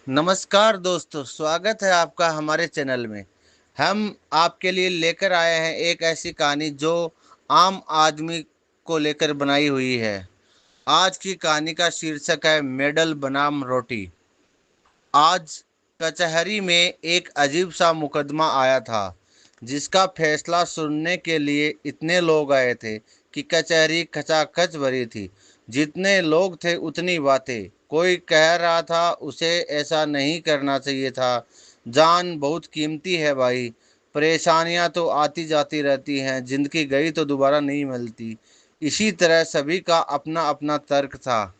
नमस्कार दोस्तों, स्वागत है आपका हमारे चैनल में। हम आपके लिए लेकर आए हैं एक ऐसी कहानी जो आम आदमी को लेकर बनाई हुई है। आज की कहानी का शीर्षक है मेडल बनाम रोटी। आज कचहरी में एक अजीब सा मुकदमा आया था, जिसका फैसला सुनने के लिए इतने लोग आए थे कि कचहरी खचाखच भरी थी। जितने लोग थे उतनी बातें। कोई कह रहा था उसे ऐसा नहीं करना चाहिए था। जान बहुत कीमती है भाई। परेशानियां तो आती जाती रहती हैं, जिंदगी गई तो दोबारा नहीं मिलती। इसी तरह सभी का अपना अपना तर्क था।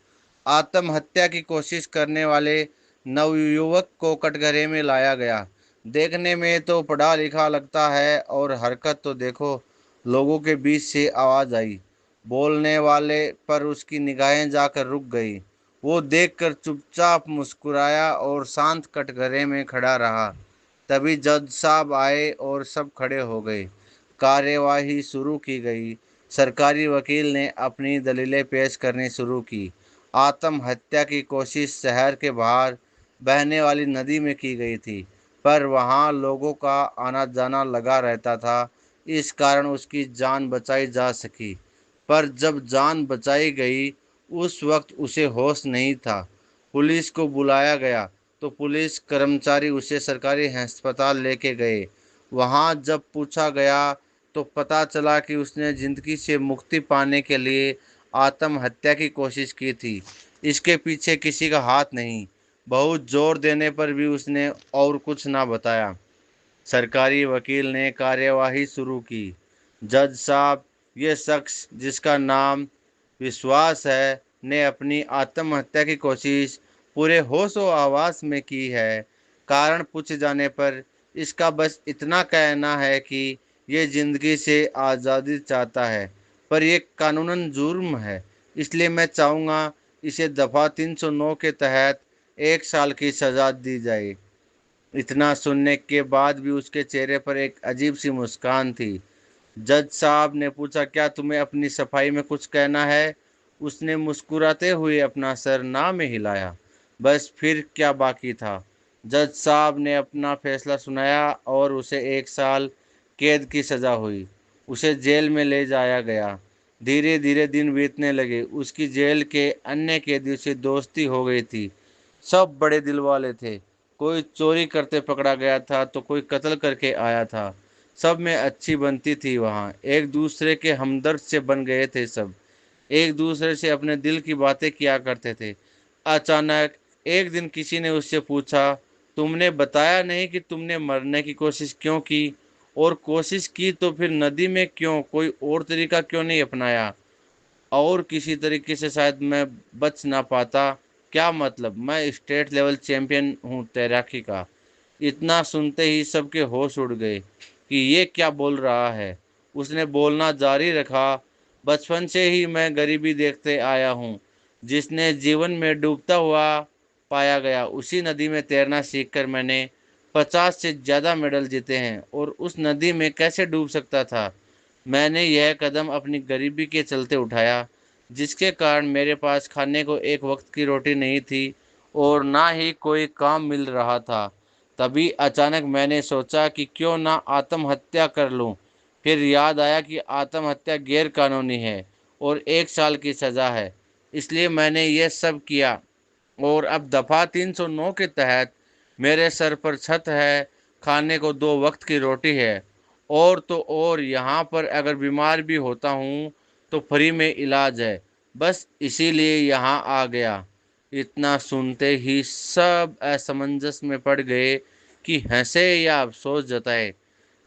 आत्महत्या की कोशिश करने वाले नवयुवक को कटघरे में लाया गया। देखने में तो पढ़ा लिखा लगता है, और हरकत तो देखो। लोगों के बीच से आवाज आई। बोलने वाले पर उसकी निगाहें जाकर रुक गई। वो देखकर चुपचाप मुस्कुराया और शांत कटघरे में खड़ा रहा। तभी जज साहब आए और सब खड़े हो गए। कार्यवाही शुरू की गई। सरकारी वकील ने अपनी दलीलें पेश करनी शुरू की। आत्महत्या की कोशिश शहर के बाहर बहने वाली नदी में की गई थी, पर वहां लोगों का आना जाना लगा रहता था। इस कारण उसकी जान बचाई जा सकी। पर जब जान बचाई गई, उस वक्त उसे होश नहीं था। पुलिस को बुलाया गया तो पुलिस कर्मचारी उसे सरकारी अस्पताल लेके गए। वहां जब पूछा गया तो पता चला कि उसने जिंदगी से मुक्ति पाने के लिए आत्महत्या की कोशिश की थी। इसके पीछे किसी का हाथ नहीं। बहुत जोर देने पर भी उसने और कुछ ना बताया। सरकारी वकील ने कार्यवाही शुरू की। जज साहब, ये शख्स जिसका नाम विश्वास है ने अपनी आत्महत्या की कोशिश पूरे होशो आवास में की है। कारण पूछे जाने पर इसका बस इतना कहना है कि ये जिंदगी से आज़ादी चाहता है, पर यह कानूनन जुर्म है। इसलिए मैं चाहूँगा इसे दफ़ा 309 के तहत 1 साल की सज़ा दी जाए। इतना सुनने के बाद भी उसके चेहरे पर एक अजीब सी मुस्कान थी। जज साहब ने पूछा, क्या तुम्हें अपनी सफाई में कुछ कहना है? उसने मुस्कुराते हुए अपना सर ना में हिलाया। बस फिर क्या बाकी था। जज साहब ने अपना फैसला सुनाया और उसे 1 साल कैद की सजा हुई। उसे जेल में ले जाया गया। धीरे धीरे दिन बीतने लगे। उसकी जेल के अन्य कैदियों से दोस्ती हो गई थी। सब बड़े दिल वाले थे। कोई चोरी करते पकड़ा गया था तो कोई कत्ल करके आया था। सब में अच्छी बनती थी। वहाँ एक दूसरे के हमदर्द से बन गए थे सब। एक दूसरे से अपने दिल की बातें किया करते थे। अचानक एक दिन किसी ने उससे पूछा, तुमने बताया नहीं कि तुमने मरने की कोशिश क्यों की? और कोशिश की तो फिर नदी में क्यों? कोई और तरीका क्यों नहीं अपनाया? और किसी तरीके से शायद मैं बच ना पाता। क्या मतलब, मैं स्टेट लेवल चैंपियन हूँ तैराकी का। इतना सुनते ही सबके होश उड़ गए कि ये क्या बोल रहा है। उसने बोलना जारी रखा, बचपन से ही मैं गरीबी देखते आया हूँ। जिसने जीवन में डूबता हुआ पाया गया, उसी नदी में तैरना सीखकर मैंने 50 से ज़्यादा मेडल जीते हैं। और उस नदी में कैसे डूब सकता था? मैंने यह कदम अपनी गरीबी के चलते उठाया, जिसके कारण मेरे पास खाने को एक वक्त की रोटी नहीं थी और ना ही कोई काम मिल रहा था। तभी अचानक मैंने सोचा कि क्यों ना आत्महत्या कर लूं। फिर याद आया कि आत्महत्या गैर कानूनी है और 1 साल की सज़ा है। इसलिए मैंने यह सब किया। और अब दफ़ा 309 के तहत मेरे सर पर छत है, खाने को 2 वक्त की रोटी है, और तो और यहाँ पर अगर बीमार भी होता हूँ तो फ्री में इलाज है। बस इसीलिए यहाँ आ गया। इतना सुनते ही सब असमंजस में पड़ गए कि हंसे या अफसोस जताए।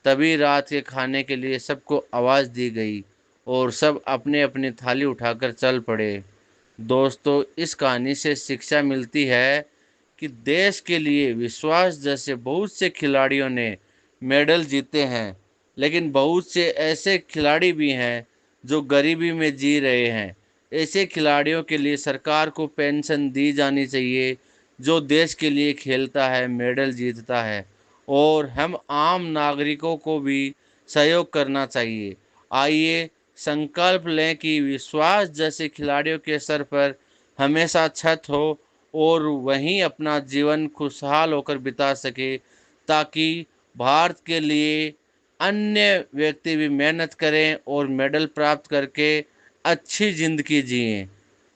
तभी रात के खाने के लिए सबको आवाज़ दी गई और सब अपने अपनी थाली उठाकर चल पड़े। दोस्तों, इस कहानी से शिक्षा मिलती है कि देश के लिए विश्वास जैसे बहुत से खिलाड़ियों ने मेडल जीते हैं, लेकिन बहुत से ऐसे खिलाड़ी भी हैं जो गरीबी में जी रहे हैं। ऐसे खिलाड़ियों के लिए सरकार को पेंशन दी जानी चाहिए। जो देश के लिए खेलता है, मेडल जीतता है। और हम आम नागरिकों को भी सहयोग करना चाहिए। आइए संकल्प लें कि विश्वास जैसे खिलाड़ियों के सर पर हमेशा छत हो और वहीं अपना जीवन खुशहाल होकर बिता सके, ताकि भारत के लिए अन्य व्यक्ति भी मेहनत करें और मेडल प्राप्त करके अच्छी जिंदगी जिएं।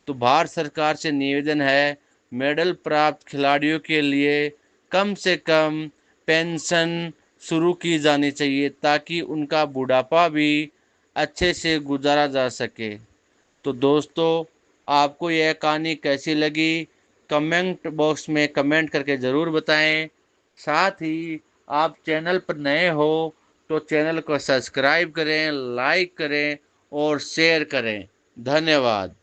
तो भारत सरकार से निवेदन है, मेडल प्राप्त खिलाड़ियों के लिए कम से कम पेंशन शुरू की जानी चाहिए, ताकि उनका बुढ़ापा भी अच्छे से गुजारा जा सके। तो दोस्तों, आपको यह कहानी कैसी लगी, कमेंट बॉक्स में कमेंट करके ज़रूर बताएं। साथ ही आप चैनल पर नए हो तो चैनल को सब्सक्राइब करें, लाइक करें और शेयर करें। धन्यवाद।